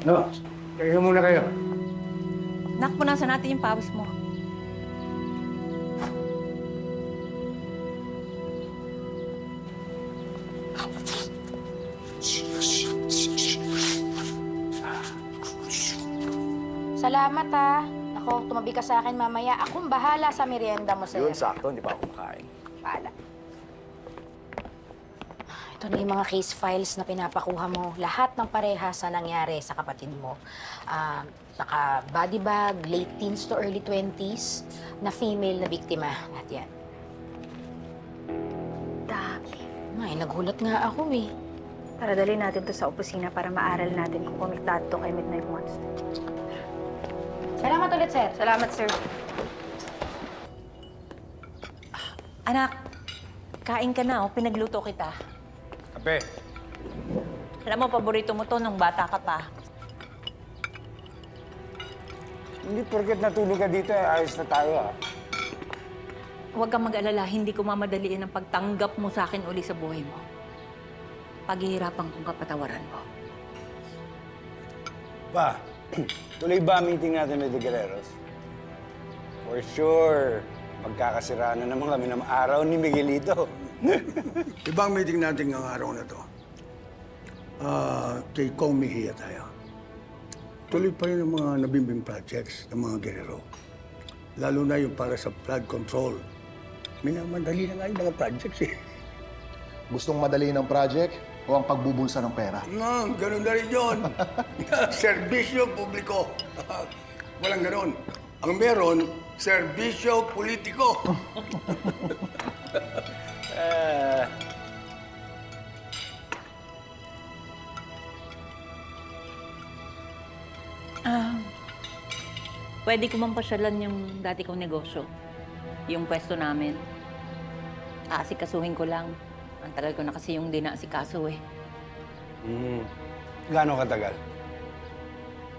No, kaya muna kayo. Nak, punasan natin yung pawis mo. Salamat ah. Ako, tumabi ka sa akin mamaya. Akong bahala sa merienda mo, sir. Yun, sakto. Hindi pa ako kumakain. Bahala. Ito na yung mga case files na pinapakuha mo. Lahat ng parehas na nangyari sa kapatid mo. Naka-body bag, late teens to early 20s, na female na biktima. Lahat yan. Dami. Ay, nagulat nga ako eh. Tara, dali natin to sa opisina para maaral natin kung konektado to kay Midnight Monster. Salamat ulit, sir. Salamat, sir. Anak, kain ka na, oh. Pinagluto kita. Kape. Alam mo, paborito mo to nung bata ka pa. Hindi porket natulog ka dito, ayos na tayo, ah. Huwag kang mag-alala, hindi ko mamadaliin ang pagtanggap mo sa akin uli sa buhay mo. Paghihirapan kong kapatawaran mo. Pa, tuloy ba ang meeting natin with the Guerreros? For sure. Magkakasiraan na naman kami ng araw ni Miguelito. Ibang meeting natin ngayong araw na to. Kay Kong Mejia tayo. Tuloy pa rin ang mga nabimbing projects ng mga Guerrero. Lalo na yung para sa flood control. Minamadali na nga yung mga projects eh. Gustong madali ng project o ang pagbubulsa ng pera? Ganun na rin yun. Serbisyo publiko. Walang ganun. Ang meron, serbisyo politiko. Pwede ko mang pasyalan yung dati kong negosyo. Yung pwesto namin. Aasikasuhin ko lang. Ang tagal ko na kasi yung dinaasikaso eh. Gaano katagal?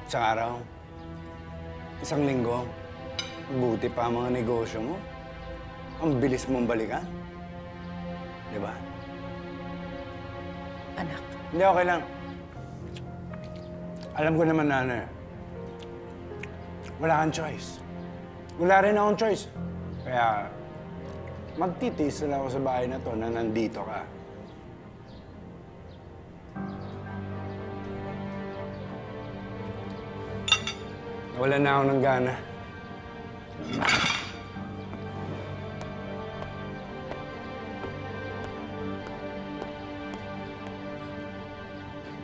Isang araw? Isang linggo? Buti pa ang mga negosyo mo. Ang bilis mong balikan. Di ba? Anak, Hindi, okay lang. Alam ko naman, Nana. Wala kang choice. Wala rin akong choice. Kaya, magtitiis na lang ako sa bahay na to na nandito ka. Wala na ako ng gana.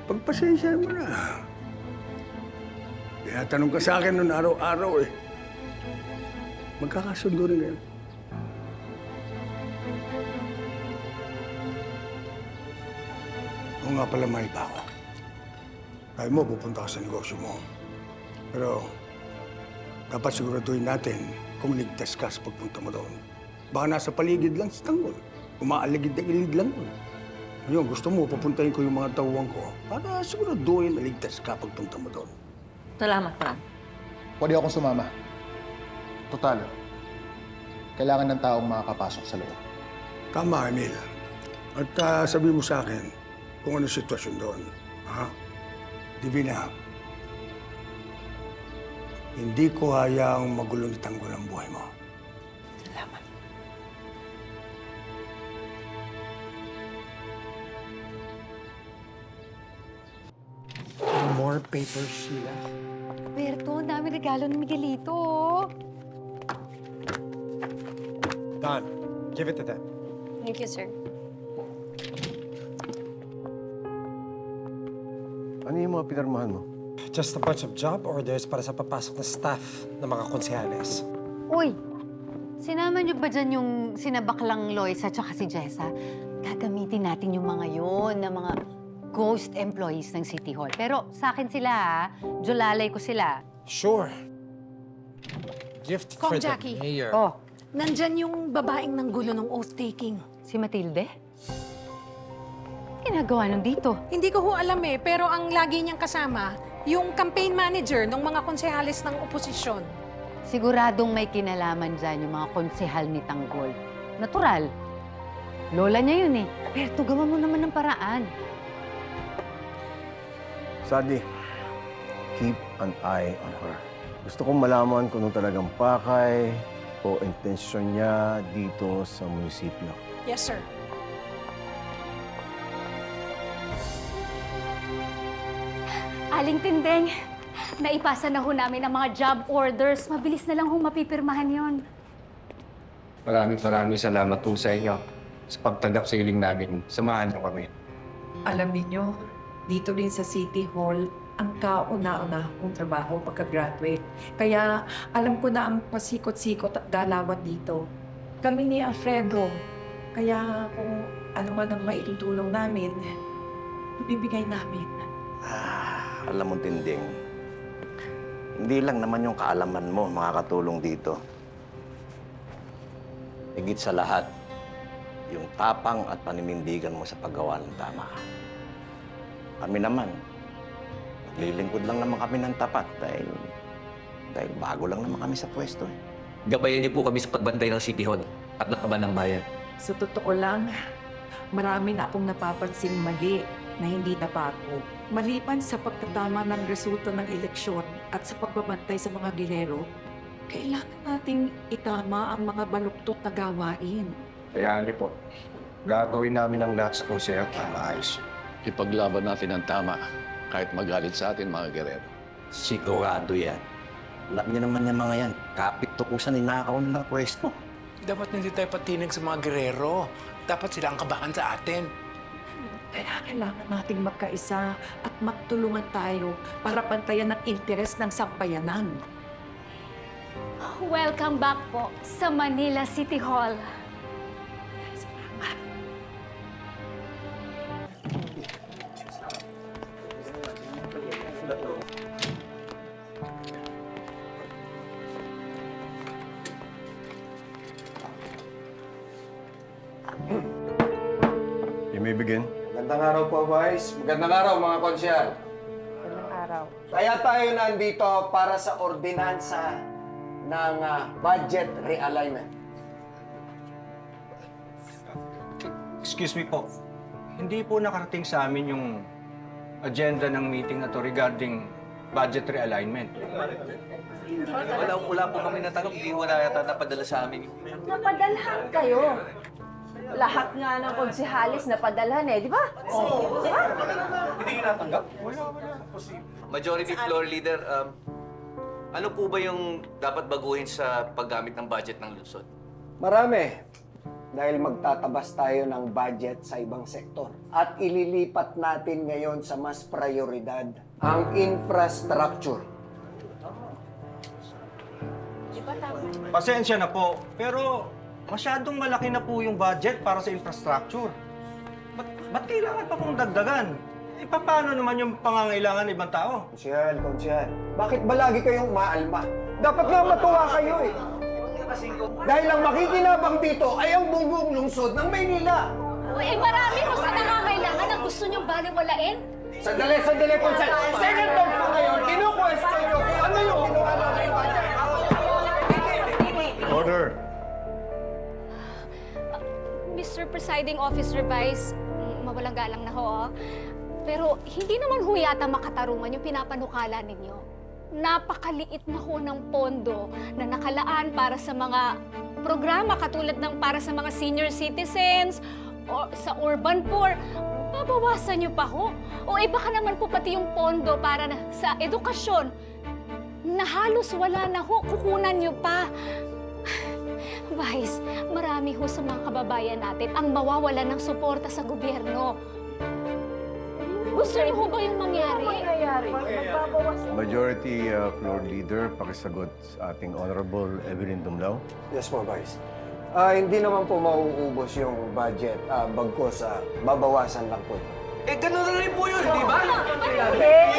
Pagpasensya mo na. Kaya tanong ka sa akin noon araw-araw eh. Magkakasundo rin kayo. Oo nga pala, may pa ako. Kaya mo, pupunta ka sa negosyo mo. Pero, dapat siguraduhin natin kung ligtas ka sa pagpunta mo doon. Baka nasa paligid lang si Tanggol. Umaaligid na ilid lang doon. Ngayon, gusto mo, pupuntahin ko yung mga tauwang ko para siguraduhin na ligtas ka pagpunta mo doon. salamat, Fran. Pwede akong sumama. Total, kailangan ng taong makakapasok sa loob. Tama, Emil. At sabi mo sa akin kung ano sitwasyon doon. Ha? Divina, hindi ko hayaang magulo ni Tanggol ang buhay mo. Salamat. More papers, Sheila. Berto, ang dami regalo ni Miguelito. Oh. Don, give it to them. Thank you, sir. Ano yung mga pinarmahan mo? Just a bunch of job orders para sa papasok na staff ng mga konsehales. Uy, sinama niyo ba dyan yung sinabaklang Lois at saka si Jessa? Gagamitin natin yung mga yun, na mga ghost employees ng City Hall. Pero sa akin sila, ha? Julalay ko sila. Sure. Gift Kong for the Jackie. mayor. Oh, Nandyan yung babaeng ng gulo ng oath-taking. si Matilde? Ginagawa nun dito? Hindi ko ho alam eh, pero ang lagi niyang kasama, yung campaign manager ng mga konsehales ng oposisyon. Siguradong may kinalaman dyan yung mga konsehal ni Tanggol. Natural. Lola niya yun eh. Pero gawa mo naman ng paraan. Sandy, keep an eye on her. Gusto kong malaman kung anong talagang pakay o intensyon niya dito sa munisipyo. Yes, sir. Aling Tindeng, naipasa na ho namin ang mga job orders. Mabilis na lang ho mapipirmahan yon. Maraming salamat po sa inyo sa pagtanggap sa hiling namin. Samahan niyo kami. Alam niyo, dito rin sa City Hall, ang kauna-una kong trabaho pagka-graduate. Kaya alam ko na ang pasikot-sikot at galawan dito. Kami ni Alfredo. Kaya kung ano man ang maitutulong namin, ibibigay namin. Alam mo, Tinding, hindi lang naman yung kaalaman mo makakatulong dito. Higit sa lahat, yung tapang at paninindigan mo sa paggawa ng tama. Kami naman, maglilingkod lang naman kami ng tapat dahil bago lang naman kami sa pwesto. Gabayan niyo po kami sa pagbantay ng City Hall at ng kaban ng bayan. Sa totoo lang, marami na akong napapansing mali na hindi nabago. Maliban sa pagtatama ng resulta ng eleksyon at sa pagbabantay sa mga gilero, kailangan nating itama ang mga baluktot na gawain. Kaya niyo po, gagawin namin ang lahat sa konseho para maayos. Ipaglaban natin ang tama kahit magalit sa atin mga gerero. Sigurado yan. Alam niyo naman yung mga yan. Kapit tukusan, ninakaw nila pwesto. Dapat hindi tayo patinig sa mga gerero. Dapat sila ang kabahan sa atin. Kaya kailangan nating magkaisa at magtulungan tayo para pantayan ang interes ng sambayanan. Welcome back po sa Manila City Hall. You may begin. Magandang araw po, Vice. Magandang araw, mga konsyal. Magandang araw. Kaya tayo nandito para sa ordinansa ng budget realignment. Excuse me po. Hindi po nakarating sa amin yung agenda ng meeting na to regarding budget realignment. Wala po kami natanong, hindi wala yata napadala sa amin. Napadalhan kayo. Lahat nga ng konsehalis napadalhan di ba? Di ba? Hindi nyo natanggap? Majority Floor Leader, ano po ba yung dapat baguhin sa paggamit ng budget ng lungsod? Marami. Dahil magtatabas tayo ng budget sa ibang sektor. At ililipat natin ngayon sa mas prioridad ang infrastructure. Pasensya na po, pero masyadong malaki na po yung budget para sa infrastructure. Ba't kailangan pa pong dagdagan? Eh, paano naman yung pangangailangan ng ibang tao? Konsyal. Bakit ba lagi kayong maalma? Dapat nga matuwa kayo Dahil ang makikinabang dito ay ang buong lungsod ng Maynila. Marami ho sa nangangailangan na gusto niyong baliwalain. Sandali, Konsyal. Second talk po ngayon, kinu-question nyo kung ano yung ginawa namin budget. Order! Mr. Presiding Officer Vice, mawalang galang na ho, Pero hindi naman ho yata makatarungan yung pinapanukala ninyo. Napakaliit na ho ng pondo na nakalaan para sa mga programa katulad ng para sa mga senior citizens o sa urban poor. Babawasan niyo pa ho. O baka naman po pati yung pondo para sa edukasyon na halos wala na ho. Kukunan niyo pa. Vice, marami ho sa mga kababayan natin ang mawawala ng suporta sa gobyerno. Gusto niyo ho ba yung mangyari? Majority Floor Leader, pakisagot sa ating Honorable Evelyn Dumlao. Yes po, Vice. Hindi naman po mauubos yung budget, bagkos babawasan lang po. Ganun na rin po yun, di ba?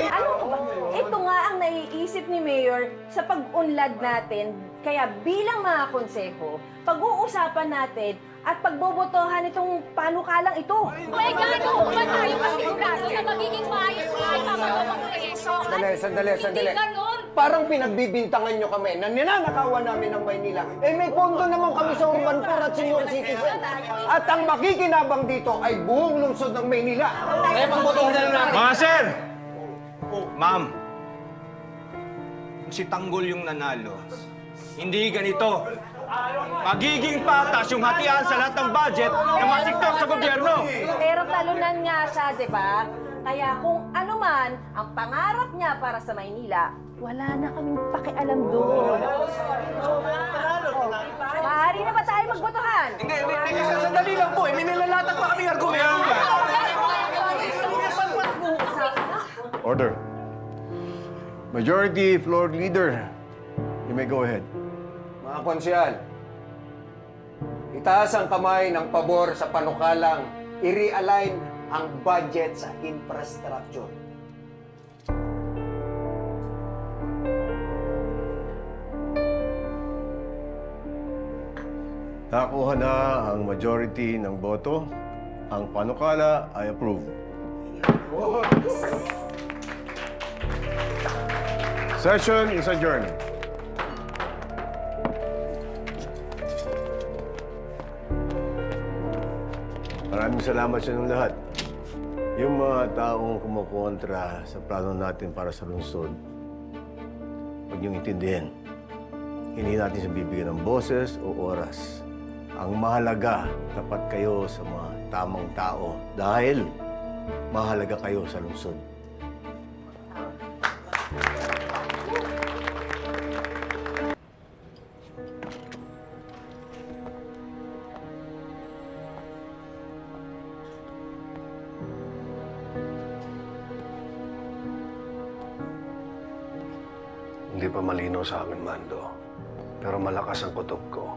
Ano ba? Ito nga ang naiisip ni Mayor sa pag-unlad natin. Kaya bilang mga konseho, pag-uusapan natin at pagbobotohan itong panukalang ito. Gano ba tayo kasigurado na magiging maayos ang mga proyekto? Sandali. Hindi ganun. Parang pinagbibintangan nyo kami na ninanakawan namin ng Maynila. May pondo naman kami sa urban poor at senior citizen. At ang makikinabang dito ay buong lungsod ng Maynila. Kaya pagbotohan na lang natin. Mga sir! Ma'am, kung si Tanggol yung nanalo, hindi ganito. Magiging patas yung hatian sa lahat ng budget na masiktaw sa gobyerno. Pero talunan nga siya, di ba? Kaya kung ano man ang pangarap niya para sa Maynila, wala na kaming pakialam doon. Maaari na ba tayo magbotohan? Hindi. Sandali lang po. May nilalatag pa kaming argumento. Order. Majority Floor Leader, you may go ahead. Mga konsyal, itaas ang kamay ng pabor sa panukalang i-realign ang budget sa infrastructure. Nakuha na ang majority ng boto. Ang panukala ay approved. Session is adjourned. Maraming salamat sa inyong lahat. Yung mga taong kumukontra sa plano natin para sa lungsod, huwag niyong intindihin. Hindi natin siya bibigyan ng boses o oras. Ang mahalaga, tapat kayo sa mga tamang tao dahil mahalaga kayo sa lungsod. Hindi pa malinaw sa amin, Mando. Pero malakas ang kutob ko.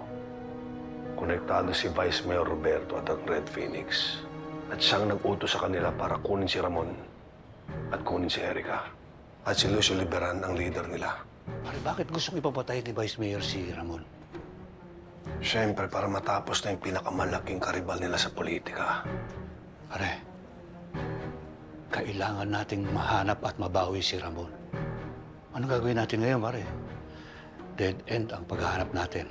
Konektado si Vice Mayor Roberto at ang Red Phoenix. At siyang nag-utos sa kanila para kunin si Ramon at kunin si Erica. At si Lucio Liberan ang leader nila. Pare, bakit gustong ipapatay ni Vice Mayor si Ramon? Siyempre, para matapos na yung pinakamalaking karibal nila sa politika. Pare, kailangan nating mahanap at mabawi si Ramon. Anong gagawin natin ngayon, pare? Dead end ang paghahanap natin.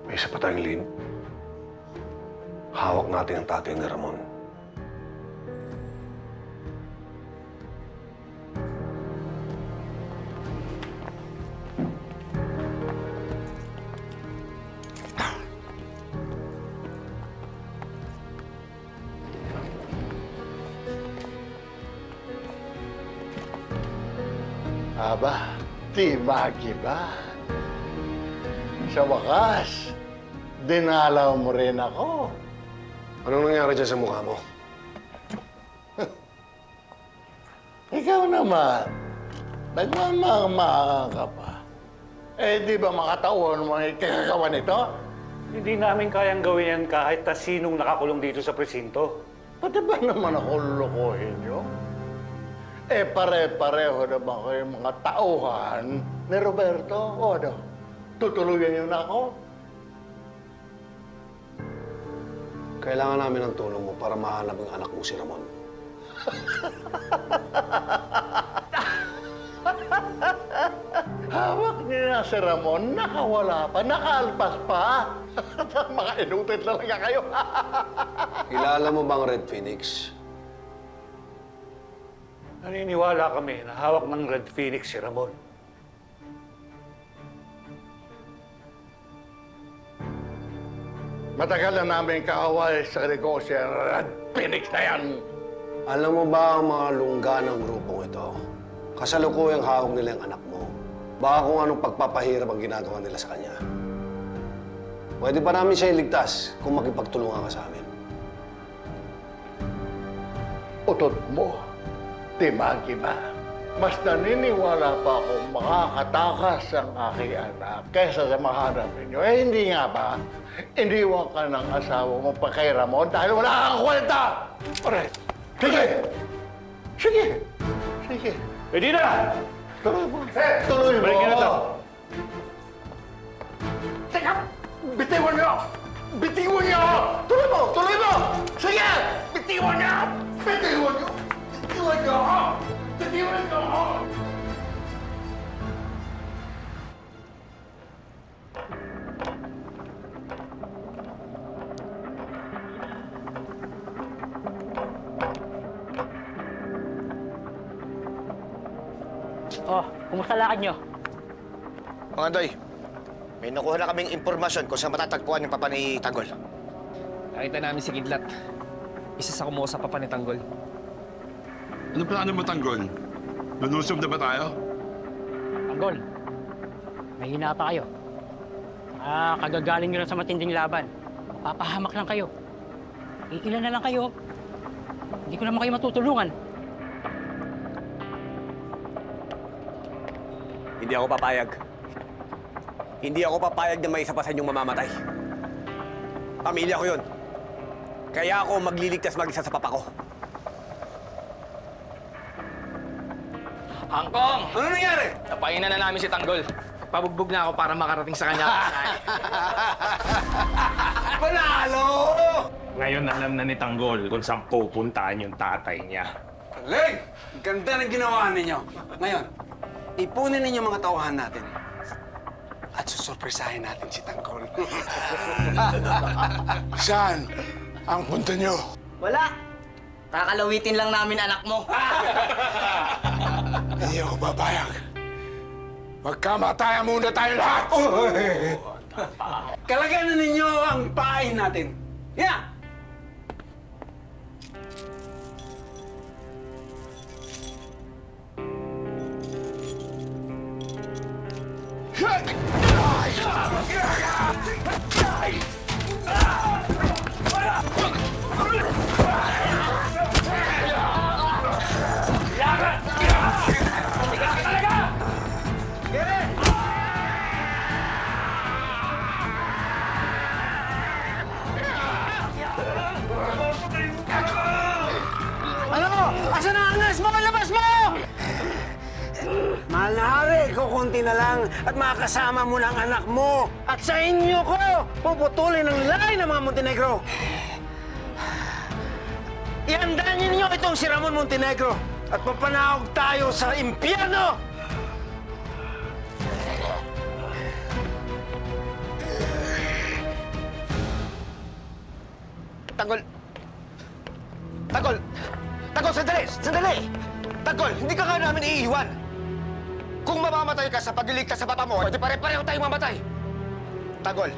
May isa pa tayong lead. Hawak natin ang tatay ni Ramon. Aba, tibagi ba? Sa wakas, dinalaw mo rin ako. Anong nangyari dyan sa mukha mo? Ikaw naman, nagmamahal ka pa. Eh, di ba makataon mo ang ikakagawa nito? Hindi namin kayang gawin yan kahit na sinong nakakulong dito sa presinto. Pati ba naman ako lulukuhin nyo? Eh, pare-pareho naman kayo mga tauhan ni Roberto. O ano, tutuluyan niyo na ako? Kailangan namin ng tulong mo para mahanap ang anak mo si Ramon. Hawak niya na si Ramon, nakawala pa, nakaalpas pa. Mga inutit talaga kayo. Kilala mo bang Red Phoenix? Naniniwala kami na hawak ng Red Phoenix si Ramon. Matagal na namin kaaway sa negosyo ng Red Phoenix na yan. Alam mo ba ang mga lungga ng grupong ito? Kasalukuyang hawak nila yung anak mo. Baka kung anong pagpapahirap ang ginagawa nila sa kanya. Pwede pa namin siya iligtas kung makipagtulungan ka sa amin. Utot mo. Timagi ba? Mas naniniwala pa akong makakatakas ang aking anak kaysa sa mahanap ninyo. Eh, hindi nga ba? Iniwan ka ng asawa mo pa kay Ramon dahil wala kang kwenta! Alright. Sige! Sige! Sige. Pwede na! Tuloy mo. Tuloy mo. Balikin na to. Teka! Bitiwan niyo! Bitiwan niyo! Tuloy mo! Tuloy mo! Sige! Bitiwan niyo! Bitiwan niyo! Bitiwan niyo! Bitiwan niyo! Oh, kumusta lakad nyo? Mga Doy, may nakuha na kaming impormasyon kung saan matatagpuan yung papa ni Tanggol. Nakita namin si Kidlat. Isa sa kumuha sa papa ni Tanggol. Ano plano mo, Tanggol? Lunusob na ba tayo? Tanggol, mahina pa kayo. Kagagaling nyo lang sa matinding laban. Papahamak lang kayo. Ilan na lang kayo. Hindi ko naman kayo matutulungan. Hindi ako papayag. Hindi ako papayag na may isa pa sa inyong mamamatay. Pamilya ko yun. Kaya ako magliligtas mag-isa sa papa ko. Hangkong! Ano nangyari? Napainan na namin si Tanggol. Pabugbog na ako para makarating sa kanya. Panalo! Ngayon alam na ni Tanggol kung saan pupuntaan yung tatay niya. Leg! Ganda ng ginawa ninyo. Ngayon, ipunin ninyo mga tauhan natin. At susurpresahin natin si Tanggol. Saan ang punta nyo? Wala. Kakalawitin lang namin anak mo. Hindi ako papayag. Magkamatayan muna tayo lahat! Kalaganan ninyo ang pain natin. Yeah! Ano? Asan ang angas mo? Labas mo! Mahal na hari, kukunti na lang at makakasama mo ng anak mo. At sa inyo ko, puputulin ang lahi ng mga Montenegro. Ihandaan ninyo itong si Ramon Montenegro at papanahog tayo sa impyerno! Tanggol! Tanggol! Tanggol, sandali! Sandali! Tanggol, hindi ka nga namin iiwan! Kung mamamatay ka sa pagliligtas sa papa mo, edi pare-pareho tayong mamatay! Tanggol,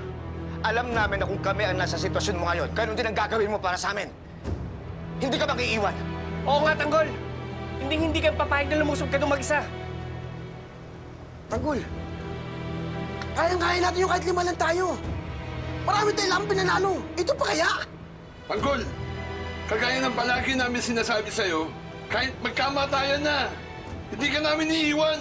alam namin na kung kami ang nasa sitwasyon mo ngayon, ganun din ang gagawin mo para sa amin. Hindi ka bang iiwan? Oo nga, Tanggol. Hindi ka papayag na lumusob ka doon mag-isa. Tanggol, kayang-kaya natin yung kahit 5 lang tayo. Marami tayong lang pinanalo. Ito pa kaya? Tanggol, kagaya ng palagi namin sinasabi sa'yo, kahit magkamatayan na, hindi ka namin iiwan.